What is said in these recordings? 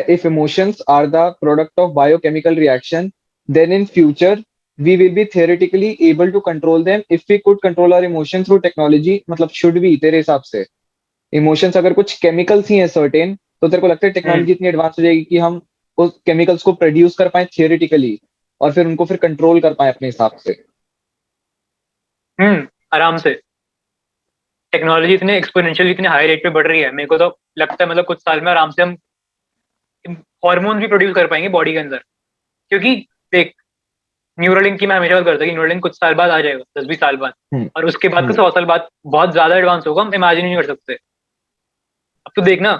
if emotions are the product of biochemical reaction, then in future we will be theoretically able to control them if we could control our emotions through technology. मतलब should be तेरे हिसाब से emotions अगर कुछ chemicals ही हैं certain, तो तेरे को लगता है हम्म टेक्नोलॉजी इतनी एडवांस हो जाएगी कि हम उस केमिकल्स को प्रोड्यूस कर पाए थियोरेटिकली और फिर उनको फिर कंट्रोल कर पाए अपने हिसाब से? आराम से। टेक्नोलॉजी इतने एक्सपोनेंशियली इतने हाई रेट पे बढ़ रही है, मेरे को तो लगता है मतलब कुछ साल में आराम से हम हार्मोन भी प्रोड्यूस कर पाएंगे बॉडी के अंदर। क्योंकि देख, न्यूरोलिंक की मैं हमेशा बात करता हूँ कि न्यूरोलिंक कुछ साल बाद आ जाएगा, 10-20 साल बाद। हम्म। और उसके बाद का हम्म। 100 साल बाद बहुत ज्यादा एडवांस होगा, हम इमेजिन ही नहीं कर सकते। अब तो देखना,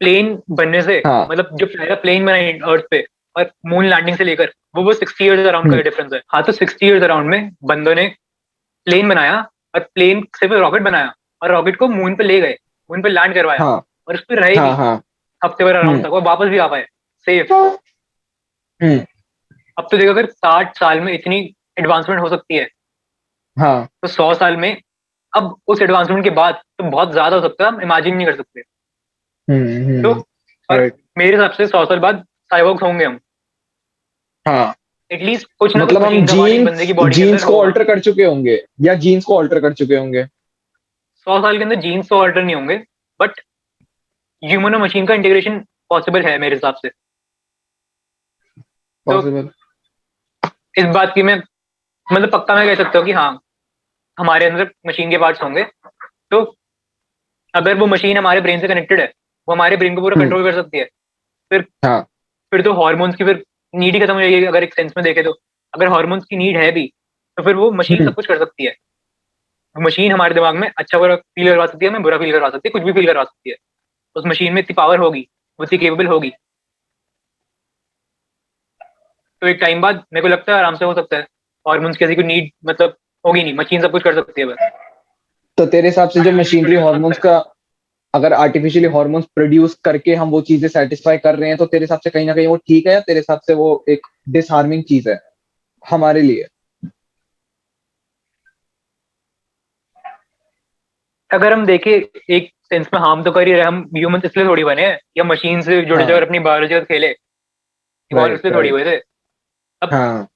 प्लेन बनने से, हाँ। मतलब जो पहला प्लेन बना अर्थ पे और मून लैंडिंग से लेकर, वो 60 ईयर्स अराउंड का हम्म। डिफरेंस है। हाँ, तो 60 ईयर्स अराउंड में बंदों ने प्लेन बनाया, और प्लेन से फिर रॉकेट बनाया, और रॉकेट को मून पे ले गए, मून पे लैंड करवाया, हाँ। और उस पर रहे हाँ। भी हाँ। हफ्ते भर अराउंड हम्म। तक, और वापस भी आ पाए सेफ। हम्म। अब तो देखो, अगर 60 साल में इतनी एडवांसमेंट हो सकती है, हाँ। तो 100 साल में, अब उस एडवांसमेंट के बाद तो बहुत ज्यादा हो सकता है, हम इमेजिन नहीं कर सकते। तो हम्म। और राइट। मेरे हिसाब से 100 साल बाद साइबोर्ग्स होंगे हम। हाँ, एटलीस्ट कुछ ना कुछ मतलब हम मशीन का पार्ट एक बंदे जीन्स की बॉडी के जीन्स अंदर को होगा। ऑल्टर कर चुके होंगे या जीन्स को ऑल्टर कर चुके होंगे। 100 साल के अंदर जीन्स तो ऑल्टर नहीं होंगे, बट ह्यूमन और मशीन का इंटीग्रेशन पॉसिबल है मेरे हिसाब से। तो पॉसिबल। इस बात की मैं, मतलब पक्का मैं कह सकता हूँ कि हाँ, हमारे अंदर मशीन के पार्ट्स होंगे। तो अगर वो मशीन हमारे ब्रेन से कनेक्टेड है, वो हमारे ब्रेन को पूरा हम्म। कंट्रोल कर सकती है, फिर हाँ। फिर तो हॉर्मोन्स की फिर नीड ही खत्म हो जाएगी, अगर एक सेंस में देखे तो। अगर हॉर्मोन्स की नीड है भी, तो फिर वो मशीन हम्म। सब कुछ कर सकती है। मशीन हमारे दिमाग में अच्छा बुरा फील करवा सकती है, हमें बुरा फील करवा सकती है, कुछ भी फील करवा सकती है। उस मशीन में इतनी पावर होगी, वो इतनी केपेबल होगी। तो एक टाइम बाद मेरे को लगता है आराम से हो सकता है, हॉर्मोन्स की ऐसी कोई नीड मतलब होगी नहीं, मशीन सब कुछ कर सकती है बस। तो तेरे हिसाब से जो आर्टिफिशियल मशीनरी प्रोड्यूस हॉर्मोन्स लगता है। का, अगर आर्टिफिशियली हॉर्मोन्स प्रोड्यूस करके हम वो चीजें सेटिस्फाई कर रहे हैं, तो तेरे हिसाब से कहीं ना कहीं वो ठीक है, या तेरे हिसाब से वो एक डिसहार्मिंग चीज है हमारे लिए? अगर हम देखें, एक सेंस में हार्म तो कर ही रहे हैं, हम ह्यूमन इसलिए थोड़ी बने हैं या मशीन से जुड़े हाँ। जुड़े अपनी बायोलॉजी के साथ खेले, इवॉल्व राइट। इसलिए थोड़ी राइट। हुए थे। अब हाँ।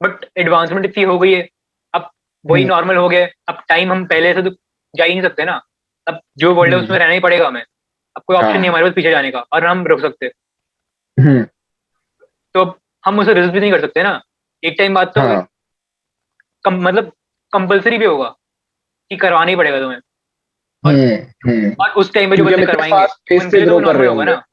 बट एडवांसमेंट इतनी हो गई है, अब वही हम्म। नॉर्मल हो गया है। अब टाइम हम पहले से तो जा ही नहीं सकते ना। अब जो वर्ल्ड है हम्म। उसमें रहना ही पड़ेगा हमें। अब कोई ऑप्शन नहीं हाँ। है हमारे पास पीछे जाने का, और हम रुक सकते। हम्म। तो अब हम उसे रिस्क भी नहीं कर सकते ना। एक टाइम बाद तो फिर हाँ। मतलब कंपलसरी भी होगा कि करवाना ही पड़ेगा तुम्हें। और हम्म। हम्म। और उस टाइम पे जो क्योंकि हम बंदे इतने करवाएंगे, फास्ट पेस उनके से लिए तो ग्रो वो कर नॉर्मल रहे होगा होंगे। ना।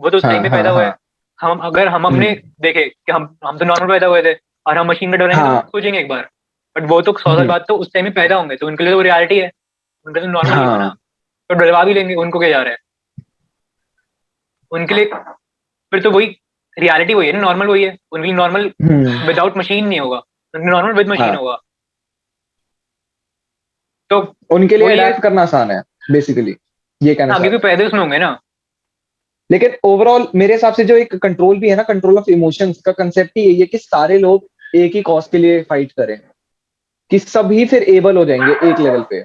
वो तो उस टाइम हाँ। पे हाँ। पैदा हुए हैं। हाँ। हम अगर हम हम्म। अपने देखे कि हम तो नॉर्मल पैदा हुए थे, और हम मशीन का डराएंगे तो हम हाँ। सोचेंगे एक बार। बट वो तो 100 साल हम्म। बाद तो उस टाइम में पैदा होंगे, तो उनके लिए तो वो रियलिटी है। उनका तो नॉर्मल ही होगा ना। हाँ। तो डरवा भी लेंगे, उनको क्या जा रहा है उनके लिए। फिर तो वही रियलिटी वही है ना, नॉर्मल वही है उनके लिए। नॉर्मल हम्म। विदाउट मशीन नहीं होगा, उनके नॉर्मल विद मशीन हाँ, होगा। तो उनके लिए वही है। अडेप्ट करना आसान है बेसिकली, ये कहना हाँ, क्योंकि चाहता है। पैदे उसमें होंगे ना। लेकिन ओवरऑल मेरे हिसाब से जो एक कंट्रोल भी है ना, कंट्रोल ऑफ इमोशंस का कंसेप्ट ही यही है कि सारे लोग एक ही कॉज के लिए फाइट करें, कि सभी फिर एबल हो जाएंगे एक लेवल पे।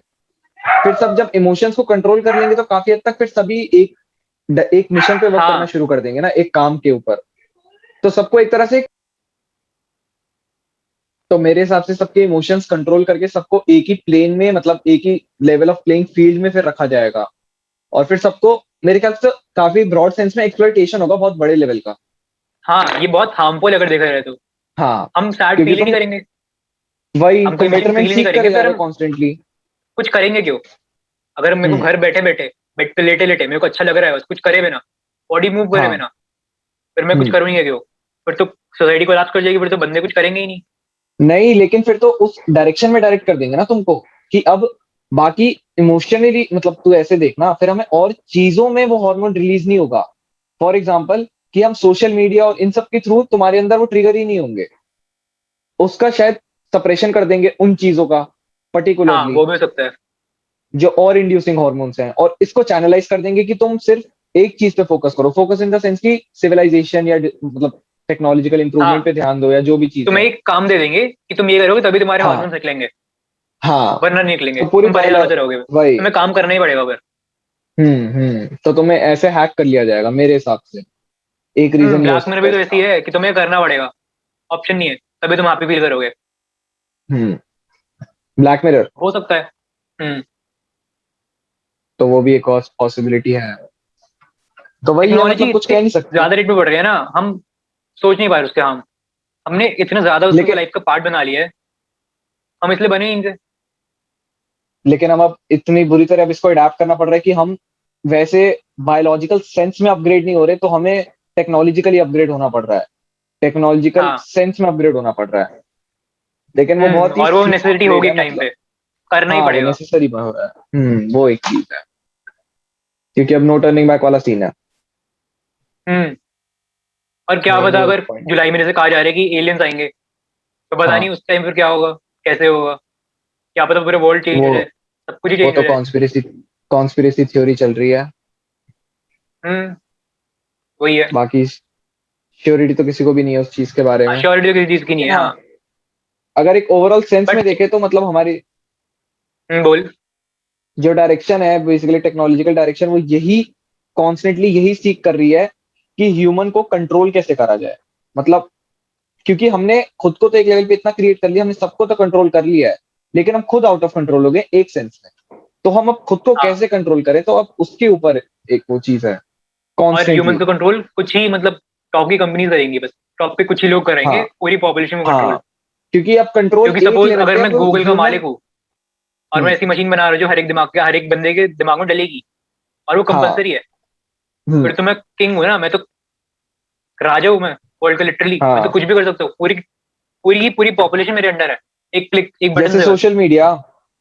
फिर सब जब इमोशंस को कंट्रोल कर लेंगे तो काफी हद तक फिर सभी एक मिशन पे वर्क करना हाँ शुरू कर देंगे ना, एक काम के ऊपर। तो सबको एक तरह से, तो मेरे हिसाब से सबके इमोशंस कंट्रोल करके सबको एक ही प्लेन में, मतलब एक ही लेवल ऑफ प्लेइंग फील्ड में फिर रखा जाएगा। और फिर सबको, मेरे ख्याल से काफी ब्रॉड सेंस में एक्सप्लॉइटेशन होगा बहुत बड़े लेवल का। हाँ, ये बहुत हार्मफुल अगर देखा जाए तो। हाँ, हम सैड क्योंकि फील ही नहीं तुम करेंगे। वही हम कोई तुम इमोशन बेटरमेंट फील ही नहीं सीख करेंगे, करे जा फिर रहे हो हम कॉन्स्टेंटली। कुछ करेंगे क्यों? अगर मेरे को हम्म। घर बैठे बैठे, बेड पे लेटे लेटे मेरे को अच्छा लग रहा है, बस कुछ करे बिना, बॉडी मूव करे हाँ। बिना, फिर मैं कुछ हम्म। करूंगी क्यों? फिर तो सोसाइटी कोलैप्स कर जाएगी, फिर तो बंदे कुछ करेंगे ही नहीं। नहीं, लेकिन फिर तो उस डायरेक्शन में डायरेक्ट कर देंगे ना तुमको, कि अब बाकी इमोशनली, मतलब तू ऐसे देखना, फिर हमें और चीजों में वो हार्मोन रिलीज नहीं होगा। फॉर एग्जाम्पल, कि हम सोशल मीडिया और इन सब के थ्रू तुम्हारे अंदर वो ट्रिगर ही नहीं होंगे, उसका शायद सप्रेशन कर देंगे उन चीजों का हाँ, पर्टिकुलरली, वो भी हो सकता है। जो और इंड्यूसिंग हॉर्मोन्स हैं, और इसको चैनलाइज कर देंगे कि तुम सिर्फ एक चीज पे फोकस करो, फोकस इन द सेंस की सिविलाइजेशन या मतलब टेक्नोलॉजिकल इंप्रूवमेंट हाँ, पे ध्यान दो, या जो भी चीजें तुम्हें हैं। एक काम दे देंगे कि तुम ये करोगे तभी तुम्हारे हाँ। हॉर्मोन्स निकलेंगे, हाँ, वरना नहीं निकलेंगे, तो पूरी तुम बायोलॉ परेशान होते रहोगे, वही। तुम्हें काम करना ही पड़ेगा फिर। तो तुम्हें ऐसे हैक कर लिया जाएगा मेरे हिसाब से, एक रीजन ये हो ब्लैक मिरर सकता भी है तो ऐसी इसका। है कि तुम्हें करना पड़ेगा, ऑप्शन नहीं है, तभी तुम हैप्पी फील करोगे। हम्म। ब्लैक मिरर, हो सकता है। तो वो भी एक और पॉसिबिलिटी है। तो वही है, टेक्नोलॉजी मतलब कुछ इतनी कह नहीं सकते। ज्यादा रेट पे बढ़ रही है ना, हम सोच नहीं पा रहे उसके हम, हमने इतना ज्यादा उसको लेकिन लाइफ का पार्ट बना लिया है, हम इसलिए बने ही इनसे। लेकिन हम अब इतनी बुरी तरह अब इसको अडेप्ट करना पड़ रहा है कि हम वैसे बायोलॉजिकल सेंस में अपग्रेड नहीं हो रहे, तो हमें टेक्नोलॉजिकली अपग्रेड होना पड़ रहा है, टेक्नोलॉजिकल हाँ। सेंस में अपग्रेड होना पड़ रहा है। लेकिन वो बहुत ही और वो स्लो नेसेसिटी अपग्रेड होगी है, टाइम मतलब। पे, करना ही हाँ, वो पड़ेगा। नेसेसरी हो रहा है। वो एक चीज है, क्योंकि अब नो टर्निंग बैक वाला सीन है। हम्म। और क्या पता वो एक अगर पॉइंट है। जुलाई में जैसे कहा जा रहा है कि एलियंस आएंगे, तो पता नहीं हाँ, उस टाइम फिर क्या होगा, कैसे होगा, क्या पता पूरा वर्ल्ड चेंज वो हो जाए, सब कुछ ही वो चेंज तो हो जाए। कॉन्स्पिरेसी कॉन्स्पिरेसी थ्योरी चल रही है। हम्म। वही है। बाकी श्योरिटी तो किसी को भी नहीं है उस चीज के बारे में। श्योरिटी तो किसी चीज की नहीं लेकिन है, हाँ, हाँ। अगर एक ओवरऑल सेंस में बट देखे तो मतलब हमारी बोल। जो डायरेक्शन है बेसिकली टेक्नोलॉजिकल डायरेक्शन, वो यही कॉन्स्टेंटली यही सीख कर रही है कि ह्यूमन को कंट्रोल कैसे करा जाए। मतलब क्योंकि हमने खुद को तो एक लेवल पे इतना क्रिएट कर लिया, हमने सबको तो कंट्रोल कर लिया है, लेकिन हम खुद आउट ऑफ कंट्रोल हो गए एक सेंस में। तो हम अब खुद को हाँ। कैसे कंट्रोल करें, तो अब उसके ऊपर एक वो चीज है और ह्यूमन कॉन्स्टेंटली। को कंट्रोल कुछ ही मतलब टॉप की कंपनीज करेंगी बस, टॉप पे कुछ ही लोग करेंगे हाँ, पूरी पॉपुलेशन को कंट्रोल। हाँ, क्योंकि अब कंट्रोल क्योंकि एक सपोज लेवल अगर पे मैं अब गूगल का ह्यूमन। मालिक हूँ और मैं ऐसी मशीन बना रहा हूँ जो हर एक दिमाग के हर एक बंदे के दिमाग में डलेगी, और वो हाँ। कंपलसरी है, हम्म। फिर तो मैं किंग हूँ ना, मैं तो राजा हूँ मैं, वर्ल्ड का लिटरली, मैं तो हाँ, कुछ भी कर सकता हूँ, पूरी पूरी की पूरी पॉपुलेशन मेरे अंडर है, एक क्लिक एक बटन जैसे से बस।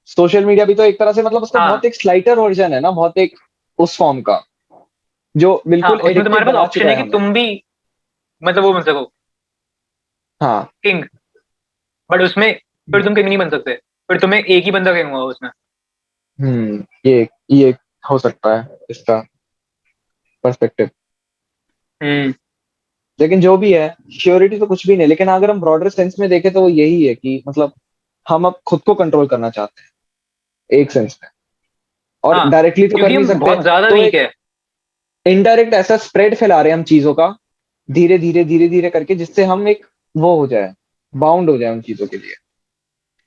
सोशल मीडिया भी तो एक तरह से मतलब उसका हाँ। बहुत एक स्लाइटर वर्जन है ना, बहुत एक उस फॉर्म का जो हाँ, बिल्कुल उसमें एडिक्टिव तुम्हारे पास बना ऑप्शन चुका है है कि हमें। तुम भी मतलब वो बन सको हाँ। किंग, बट उसमें फिर तुम किंग नहीं बन सकते, फिर तुम्हें एक ही बंदा किंग हुआ उसमें। ये हो सकता है इसका पर्सपेक्टिव। हम्म। लेकिन जो भी है, श्योरिटी तो कुछ भी नहीं, लेकिन अगर हम ब्रॉडर सेंस में देखें तो वो यही है कि मतलब हम अब खुद को कंट्रोल करना चाहते हैं एक सेंस में, और हाँ, डायरेक्टली तो कर क्योंकि नहीं हम सकते। बहुत ज्यादा तो वीक एक है। इनडायरेक्ट ऐसा स्प्रेड फैला रहे हैं हम चीजों का, धीरे धीरे धीरे धीरे करके, जिससे हम एक वो हो जाए, बाउंड हो जाए उन चीजों के लिए।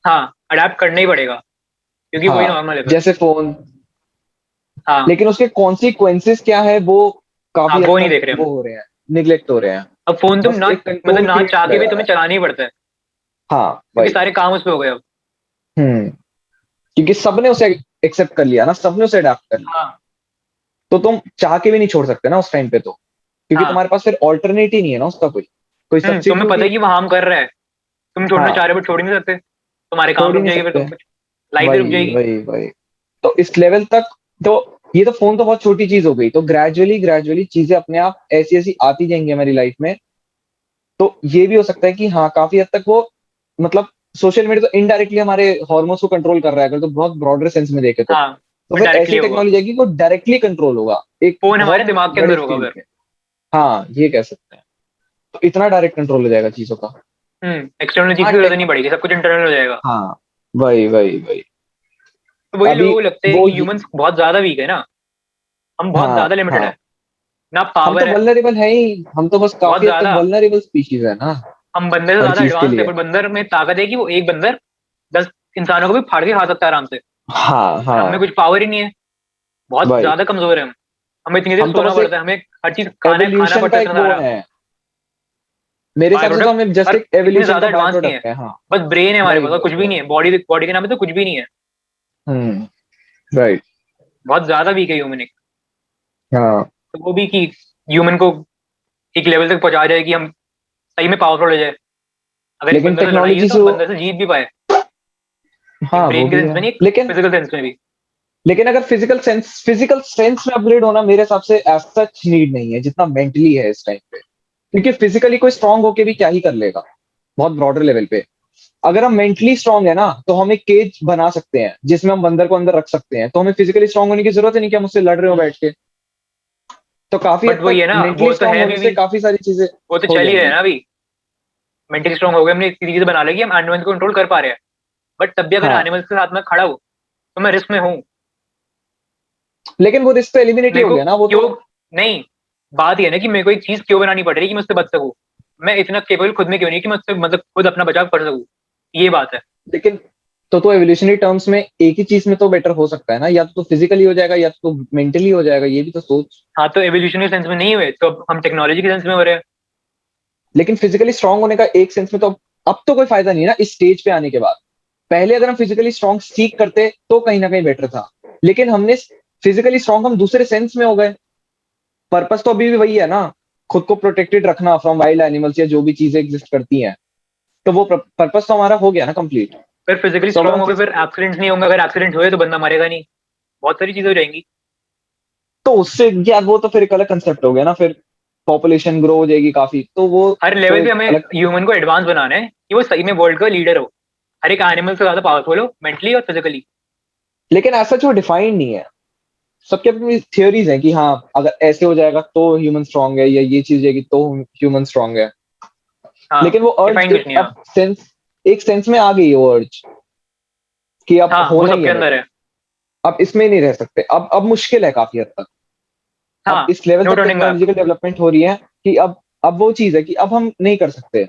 हाँ, अडेप्ट करना ही पड़ेगा, क्योंकि वही हाँ, नॉर्मल है फिर। जैसे फोन। हाँ। लेकिन उसके कॉन्सिक्वेंसेस क्या है वो हाँ, काफी हद वो नहीं तक देख रहे हम। वो हो रहे हैं, निग्लेक्ट हो रहे हैं। अब फोन तुम बस ना, एक मतलब कंट्रोल ना क्रिएट चाह के करा भी जा रहा तुम्हें है। चलाना ही पड़ता है, हाँ, क्योंकि वही। सारे काम उस पे हो गए अब। हम्म। क्योंकि सबने उसे एक्सेप्ट कर लिया ना, सबने उसे अडेप्ट कर लिया। हाँ। तो तुम चाह के भी नहीं छोड़ सकते ना उस टाइम पे तो, क्योंकि हाँ। तुम्हारे पास फिर ऑल्टरनेट ही नहीं है ना उसका, कोई कोई तुम्हें सब्स्टिट्यूट पता ही है कि नहीं वो है। हार्म कर रहा है, तुम छोड़ना चाह हाँ, रहे हो बट छोड़ ही नहीं सकते, तुम्हारे काम छोड़ ही रुक नहीं जाएगी, फिर सकते। तुम कुछ लाइफ भी रुक वही जाएगी। वही वही। तो इस लेवल तक, तो ये तो फोन तो बहुत छोटी चीज हो गई, तो ग्रेजुअली ग्रेजुअली चीजें अपने आप ऐसी ऐसी आती जाएंगी हमारी लाइफ में। तो ये भी हो सकता है कि हाँ, काफी हद तक वो मतलब सोशल मीडिया तो इनडायरेक्टली हमारे हार्मोन्स को कंट्रोल कर रहा है, अगर तो बहुत ब्रॉडर सेंस में देखे हाँ, तो फिर फिर डायरेक्टली ऐसी होगा, टेक्नोलॉजी आएगी वो डायरेक्टली कंट्रोल होगा एक फोन हमारे बहुत दिमाग के बड़े अंदर होगा स्केल फिर। पे। हाँ, ये कह सकते हैं। तो इतना डायरेक्ट कंट्रोल हो जाएगा चीजों का। एक्सटर्नल चीज हाँ, की जरूरत नहीं पड़ेगी, सब कुछ इंटरनल हो जाएगा। हाँ, वही वही वही। तो वही अभी लोगों को लगता है वो कि ह्यूमंस बहुत ज्यादा वीक है ना, हम बहुत हाँ, ज्यादा लिमिटेड हाँ, है, ना हम तो पावर है, वल्नरेबल है ही, हम तो बस बहुत काफी हद तक ज्यादा। वल्नरेबल स्पीशीज है ना, हम बंदर से हर ज्यादा चीज के एडवांस है, लिए। पर बंदर में ताकत है कि वो एक बंदर 10 इंसानों को भी फाड़ के खा सकता है आराम से, हाँ, और हमें हाँ, कुछ पावर ही नहीं है, बहुत वही। ज्यादा कमजोर है हम। हमें इतनी देर हम तो सोना बस पड़ता एक है, हमें हर चीज खाना है, खाना एवोल्यूशन पड़ता का है एक इतना वो सारा है, मेरे बाय हिसाब से तो प्रोडक्ट, हमें जस्ट और एक इतने एवोल्यूशन का ज्यादा बाय एडवांस नहीं है, प्रोडक्ट है। हाँ, बस ब्रेन है हमारे वही पास, और वही कुछ भी वही। नहीं है, बॉडी के नाम पे तो कुछ भी नहीं है, राइट। बहुत ज्यादा वीक है ह्यूमन। हाँ, तो वो भी कि ह्यूमन को एक लेवल तक पहुंचा जाए कि हम सही में पावरफुल हो जाए, अगर एक लेकिन बंदर से लड़ाई है टेक्नोलॉजी तो से हम वो, बंदर से जीत भी पाए, एक हाँ, वो ब्रेन के भी सेंस है। में नहीं, एक लेकिन फिजिकल सेंस में भी। अगर फिजिकल सेंस में अपग्रेड होना मेरे हिसाब से एज सच नीड नहीं है जितना मेंटली है इस टाइम पे, क्योंकि फिजिकली कोई स्ट्रांग होके भी क्या ही कर लेगा बहुत ब्रॉडर लेवल पे। अगर हम मेंटली स्ट्रांग है ना, तो हम एक केज बना सकते हैं जिसमें हम बंदर को अंदर रख सकते हैं, तो हमें फिजिकली स्ट्रांग होने की जरूरत ही नहीं कि हम उससे लड़ रहे हो बैठ के। तो काफी हद बट वही तक है ना, मेंटली वो तो स्ट्रांग है होने अभी से भी, काफी सारी चीजें वो तो हो चल ही रहा है जाएंगी। ना अभी, मेंटली स्ट्रांग हो गए, हमने इतनी चीजें बना ली कि हम एनिमल्स को कंट्रोल कर पा रहे हैं, बट तब भी अगर हाँ, एनिमल्स के साथ में खड़ा हूँ तो मैं रिस्क में हूँ। लेकिन वो रिस्क तो एलिमिनेट ही मेरे हो को गया ना, वो क्यों तो नहीं, बात ये है ना कि मेरे को एक चीज क्यों बनानी पड़ रही है कि मैं उससे बच सकूं। मैं इतना केबल खुद में क्यों नहीं कि मैं उससे मतलब खुद अपना बचाव कर सकूं, ये बात है। लेकिन तो एवोल्यूशनरी टर्म्स में एक ही चीज में तो बेटर हो सकता है ना, या तो फिजिकली हो जाएगा या तो मेंटली हो जाएगा, ये भी तो सोच। हाँ तो एवोल्यूशनरी सेंस में नहीं हुए तो अब हम टेक्नोलॉजी के सेंस में हो रहे हैं। लेकिन फिजिकली स्ट्रांग होने का एक सेंस में तो अब तो कोई फायदा नहीं ना इस स्टेज पे आने के बाद। पहले अगर हम फिजिकली स्ट्रांग सीख करते तो कहीं ना कहीं बेटर था, लेकिन हमने फिजिकली स्ट्रांग हम दूसरे सेंस में हो गए। पर्पस तो अभी भी वही है ना, खुद को प्रोटेक्टेड रखना फ्रॉम वाइल्ड एनिमल्स या जो भी चीजें एग्जिस्ट करती हैं। तो वो पर्पस तो हमारा हो गया ना कंप्लीट। फिर फिजिकली तो अगर स्ट्रांग हम हो गए फिर एक्सीडेंट्स नहीं होंगे, अगर एक्सीडेंट हुए तो बंदा मरेगा नहीं, बहुत सारी चीजें हो जाएंगी। तो उससे यार वो तो फिर एक अलग कंसेप्ट हो गया ना, फिर पॉपुलेशन ग्रो हो जाएगी काफी, तो वो हर तो लेवल पे एक हमें अलग। ह्यूमन को एडवांस बनाना है कि वो सही में वर्ल्ड का लीडर हो, हर एक एनिमल से ज्यादा पावरफुल हो मेंटली और फिजिकली। लेकिन ऐसा जो डिफाइंड नहीं है, सबके अपनी थियोरीज हैं कि हाँ अगर ऐसे हो जाएगा तो ह्यूमन स्ट्रांग है, या ये चीज जाएगी तो ह्यूमन स्ट्रांग है। हाँ, लेकिन वो अर्ज डिफाइन कुछ नहीं है। अब सेंस, एक सेंस में आ गई है वो अर्ज कि अब हाँ वो होना ही सबके है अंदर बेटर। है। अब इसमें नहीं रह सकते, अब मुश्किल है काफी हद तक। अब हाँ, इस लेवल नो तक टर्निंग बैक। टेक्नोलॉजिकल डेवलपमेंट हो रही है कि अब वो चीज है कि अब हम नहीं कर सकते।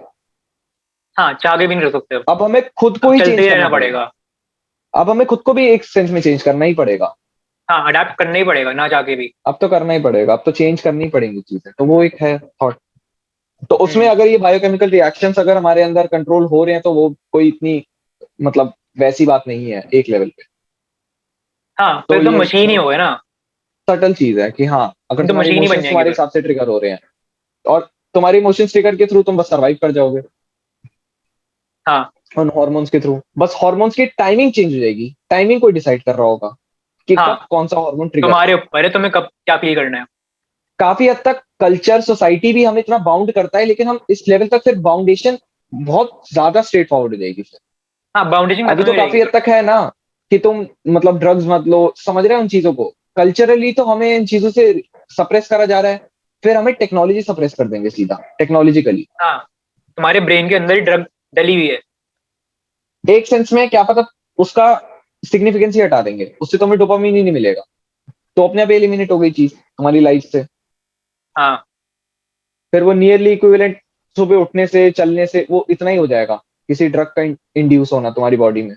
हाँ, चाह के भी नहीं रख सकते अब। अब हमें खुद को अब ही चलते चेंज ही करना रहना पड़ेगा। पड़ेगा। अब हमें खुद को भी एक सेंस में चेंज करना ही पड़ेगा। हाँ, अडेप्ट करना ही पड़ेगा ना चाह के भी। अब तो करना ही पड़ेगा, अब तो चेंज करनी पड़ेंगी चीजें, तो वो एक है थॉट। तो उसमें हम्म। अगर ये बायोकेमिकल रिएक्शंस अगर हमारे अंदर कंट्रोल हो रहे हैं तो वो कोई इतनी मतलब वैसी बात नहीं है एक लेवल पे। हाँ, तो फिर तो ये मशीन ही बहुत हो गए ना। सटल चीज है कि हाँ अगर हम तो तुम्हारे मशीन ही बन इमोशंस जाएंगे तुम्हारे फिर। हिसाब से ट्रिगर हो रहे हैं और तुम्हारे इमोशंस ट्रिगर के थ्रू तुम बस सर्वाइव कर जाओगे, हाँ, उन हॉर्मोन्स के थ्रू बस हॉर्मोन्स की टाइमिंग चेंज हो जाएगी, टाइमिंग कोई डिसाइड कर रहा होगा कि हाँ, कब कौन सा हार्मोन ट्रिगर तुम्हारे होगा। ऊपर है तुम्हें कब क्या फील करना है। काफी हद तक कल्चर सोसाइटी भी हमें इतना बाउंड करता है, लेकिन हम इस लेवल तक फिर बाउंडेशन बहुत ज्यादा स्ट्रेट फॉरवर्ड हो जाएगी फिर। हाँ, बाउंडेशन अभी खत्म तो हो काफी जाएगी। हद तक है ना कि तुम मतलब ड्रग्स मत लो, समझ रहे हो उन चीजों को। कल्चरली तो हमें इन चीजों से सप्रेस करा जा रहा है, फिर हमें टेक्नोलॉजी सप्रेस कर देंगे सीधा टेक्नोलॉजिकली। हाँ, तुम्हारे ब्रेन के अंदर ही ड्रग डली हुई है। एक सेंस में क्या पता उसका सिग्निफिकेंस ही हटा देंगे, उससे तुम्हें डोपामिन ही नहीं मिलेगा, तो अपने आप एलिमिनेट हो गई चीज हमारी लाइफ से। हाँ, फिर वो नियरली इक्विवेलेंट सुबह उठने से चलने से वो इतना ही हो जाएगा, किसी ड्रग का इंड्यूस होना तुम्हारी बॉडी में।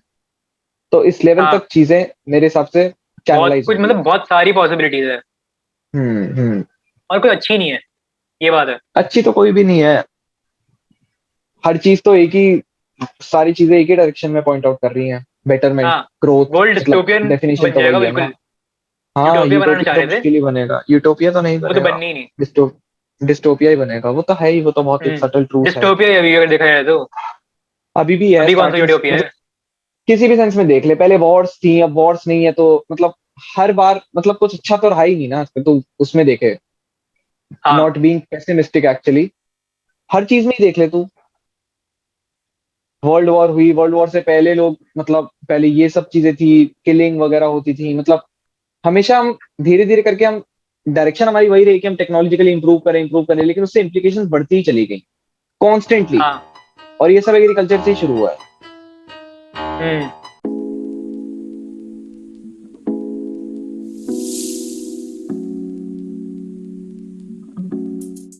तो इस लेवल हाँ, तक चीजें मेरे हिसाब से बहुत चैनलाइज कुछ होंगी। मतलब बहुत सारी पॉसिबिलिटीज है। हम्म। और कोई अच्छी नहीं है, ये बात है। अच्छी तो कोई भी नहीं है, हर चीज तो एक ही, सारी चीजें एक ही डायरेक्शन में पॉइंट आउट कर रही हैं, बेटरमेंट, हाँ, ग्रोथ, वर्ल्ड मतलब डिस्टोपियन डेफिनेशन बन तो जाएगा वही है ना। बिल्कुल। हाँ यूटोपिया बनाना यूटोपिया चाह तो रहे थे, मुश्किल ही बनेगा, यूटोपिया तो नहीं वो तो बनेगा। बननी ही नहीं। डिस्टो डिस्टोपिया ही बनेगा, वो तो है ही, वो तो बहुत एक सटल ट्रूथ है। डिस्टोपिया अभी अगर देखा जाए तो। अभी भी है अभी कौन सा स्टार्टिंग, यूटोपिया मतलब है। किसी भी सेंस में देख ले, पहले वॉर्स थी अब वॉर्स नहीं है, तो मतलब हर बार मतलब कुछ अच्छा तो रहा ही नहीं ना तो उसमें देखे। हाँ, नॉट बीइंग पेसिमिस्टिक एक्चुअली, हर चीज में ही देख ले तू। वर्ल्ड वॉर हुई, वर्ल्ड वॉर से पहले लोग मतलब पहले ये सब चीजें थी, किलिंग वगैरह होती थी, मतलब हमेशा हम धीरे धीरे करके हम डायरेक्शन हमारी वही रही कि हम टेक्नोलॉजिकली इंप्रूव करें, लेकिन उससे इंप्लीकेशंस बढ़ती ही चली गई कॉन्स्टेंटली। हाँ। और ये सब एग्रीकल्चर से ही शुरू हुआ है।